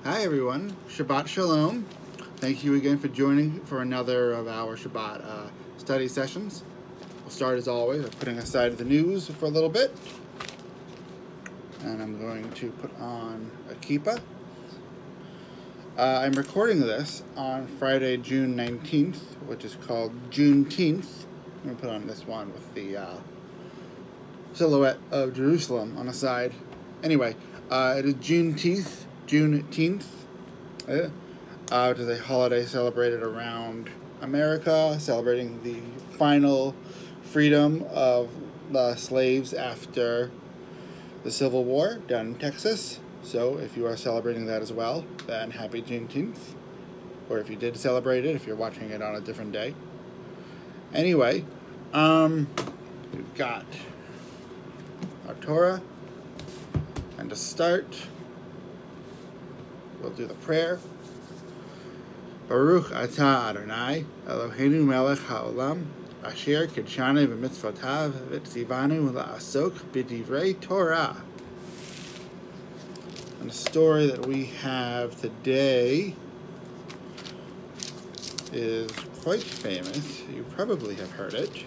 Hi everyone, Shabbat Shalom. Thank you again for joining for another of our Shabbat study sessions. We'll start as always by putting aside the news for a little bit. And I'm going to put on a kippah. I'm recording this on Friday, June 19th, which is called Juneteenth. I'm going to put on this one with the silhouette of Jerusalem on the side. Anyway, it is Juneteenth, which is a holiday celebrated around America, celebrating the final freedom of the slaves after the Civil War down in Texas. So if you are celebrating that as well, then happy Juneteenth. Or if you did celebrate it, if you're watching it on a different day. Anyway, we've got our Torah. And to start, we'll do the prayer. Baruch atah Adonai, Eloheinu melech haolam, asher kidshanu b'mitzvotav v'tzivanu la'asok b'divrei Torah. And the story that we have today is quite famous. You probably have heard it.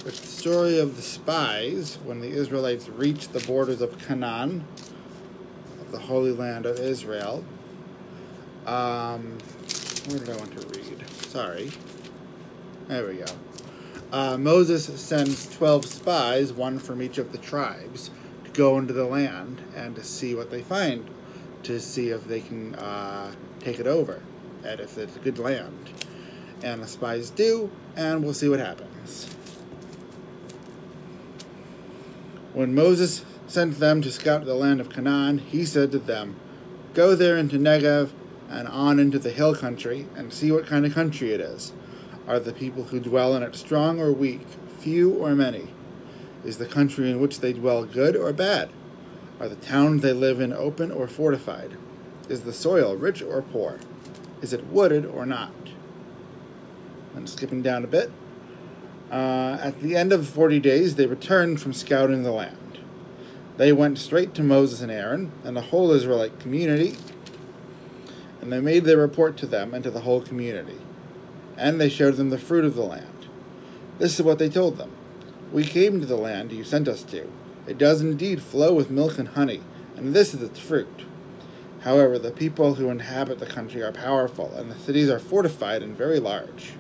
It's the story of the spies when the Israelites reached the borders of Canaan, of the Holy Land of Israel. Where did I want to read? Sorry. There we go. Moses sends 12 spies, one from each of the tribes, to go into the land and to see what they find, to see if they can take it over, and if it's a good land. And the spies do, and we'll see what happens. When Moses sent them to scout the land of Canaan, he said to them, "Go there into Negev and on into the hill country and see what kind of country it is. Are the people who dwell in it strong or weak, few or many? Is the country in which they dwell good or bad? Are the towns they live in open or fortified? Is the soil rich or poor? Is it wooded or not?" And skipping down a bit. At the end of 40 days, they returned from scouting the land. They went straight to Moses and Aaron and the whole Israelite community, and they made their report to them and to the whole community. And they showed them the fruit of the land. This is what they told them. "We came to the land you sent us to. It does indeed flow with milk and honey, and this is its fruit. However, the people who inhabit the country are powerful, and the cities are fortified and very large."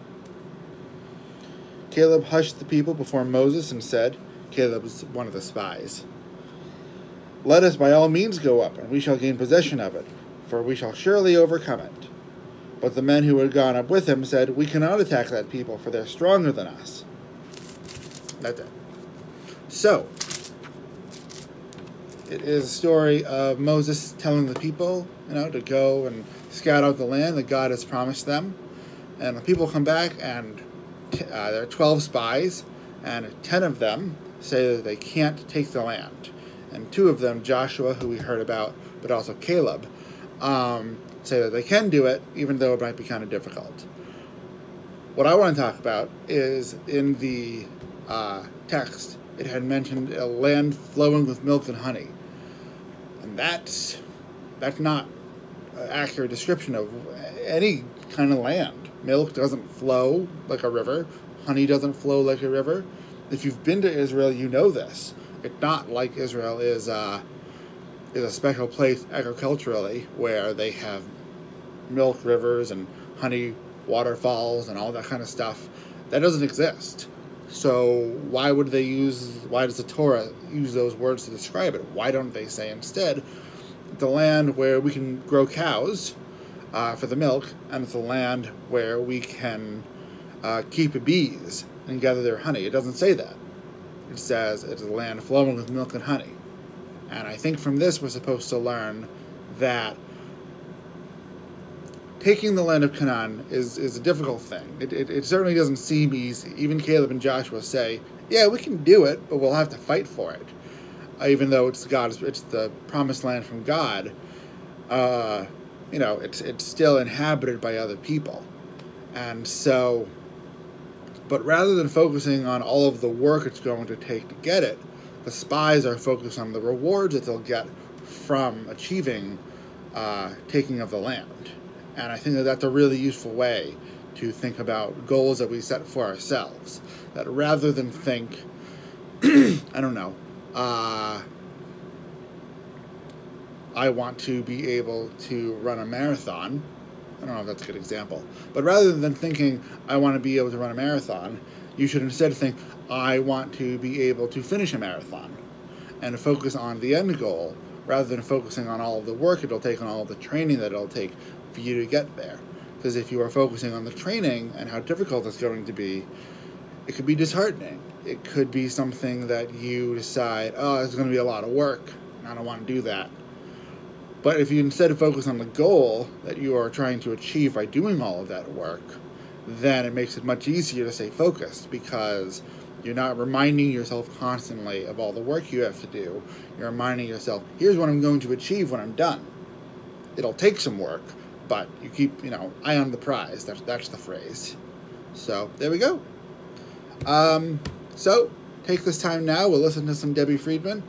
Caleb hushed the people before Moses and said, Caleb was one of the spies, "Let us by all means go up, and we shall gain possession of it, for we shall surely overcome it." But the men who had gone up with him said, "We cannot attack that people, for they're stronger than us." That's it. So, it is a story of Moses telling the people, to go and scout out the land that God has promised them. And the people come back, and there are 12 spies, and 10 of them say that they can't take the land. And 2 of them, Joshua, who we heard about, but also Caleb, say that they can do it, even though it might be kind of difficult. What I want to talk about is in the text, it had mentioned a land flowing with milk and honey. And that's not an accurate description of any kind of land. Milk doesn't flow like a river. Honey doesn't flow like a river. If you've been to Israel, you know this. It's not like Israel is a special place agriculturally where they have milk rivers and honey waterfalls and all that kind of stuff. That doesn't exist. So why does the Torah use those words to describe it? Why don't they say instead, the land where we can grow cows for the milk, and it's a land where we can keep bees and gather their honey? It doesn't say that. It says it's a land flowing with milk and honey. And I think from this we're supposed to learn that taking the land of Canaan is a difficult thing. It certainly doesn't seem easy. Even Caleb and Joshua say, "Yeah, we can do it, but we'll have to fight for it." Even though it's the promised land from God, it's still inhabited by other people. And so, but rather than focusing on all of the work it's going to take to get it, the spies are focused on the rewards that they'll get from achieving taking of the land. And I think that that's a really useful way to think about goals that we set for ourselves. That rather than think, I don't know, I want to be able to run a marathon. I don't know if that's a good example. But rather than thinking, I want to be able to run a marathon, you should instead think, I want to be able to finish a marathon. And focus on the end goal, rather than focusing on all of the work it'll take and all of the training that it'll take for you to get there. Because if you are focusing on the training and how difficult it's going to be, it could be disheartening. It could be something that you decide, oh, it's going to be a lot of work, and I don't want to do that. But if you instead focus on the goal that you are trying to achieve by doing all of that work, then it makes it much easier to stay focused, because you're not reminding yourself constantly of all the work you have to do. You're reminding yourself, here's what I'm going to achieve when I'm done. It'll take some work, but you keep, eye on the prize. That's the phrase. So, there we go. So, take this time now. We'll listen to some Debbie Friedman.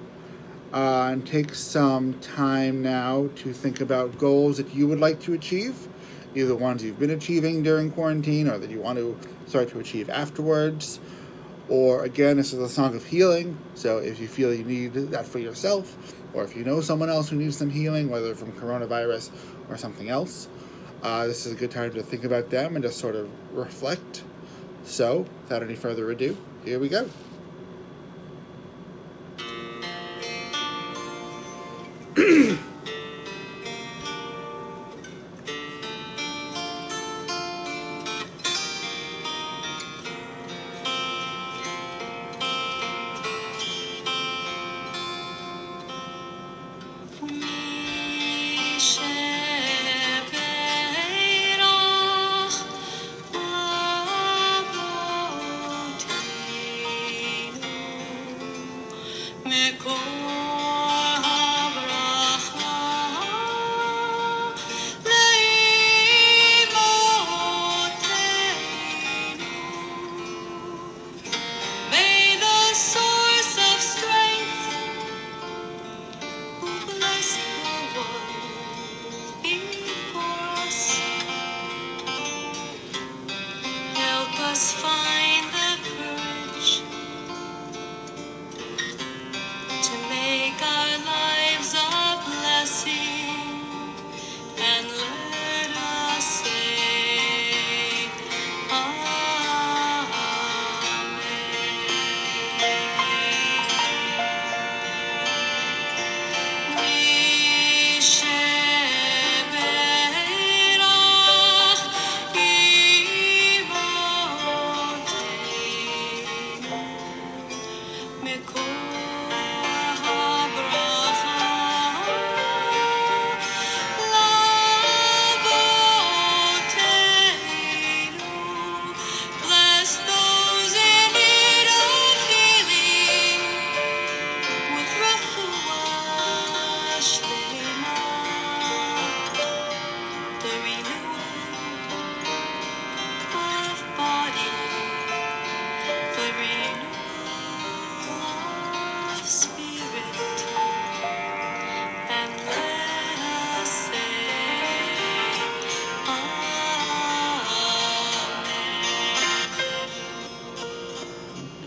And take some time now to think about goals that you would like to achieve, either ones you've been achieving during quarantine or that you want to start to achieve afterwards. Or again, this is a song of healing, so if you feel you need that for yourself, or if you know someone else who needs some healing, whether from coronavirus or something else, this is a good time to think about them and just sort of reflect. So, without any further ado, here we go.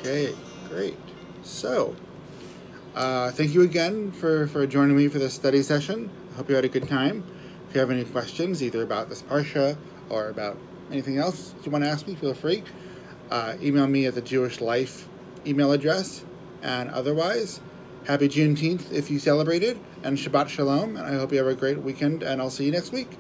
Okay, great. So, thank you again for joining me for this study session. I hope you had a good time. If you have any questions, either about this Parsha or about anything else you want to ask me, feel free. Email me at the Jewish Life email address. And otherwise, happy Juneteenth if you celebrated, and Shabbat Shalom, and I hope you have a great weekend, and I'll see you next week.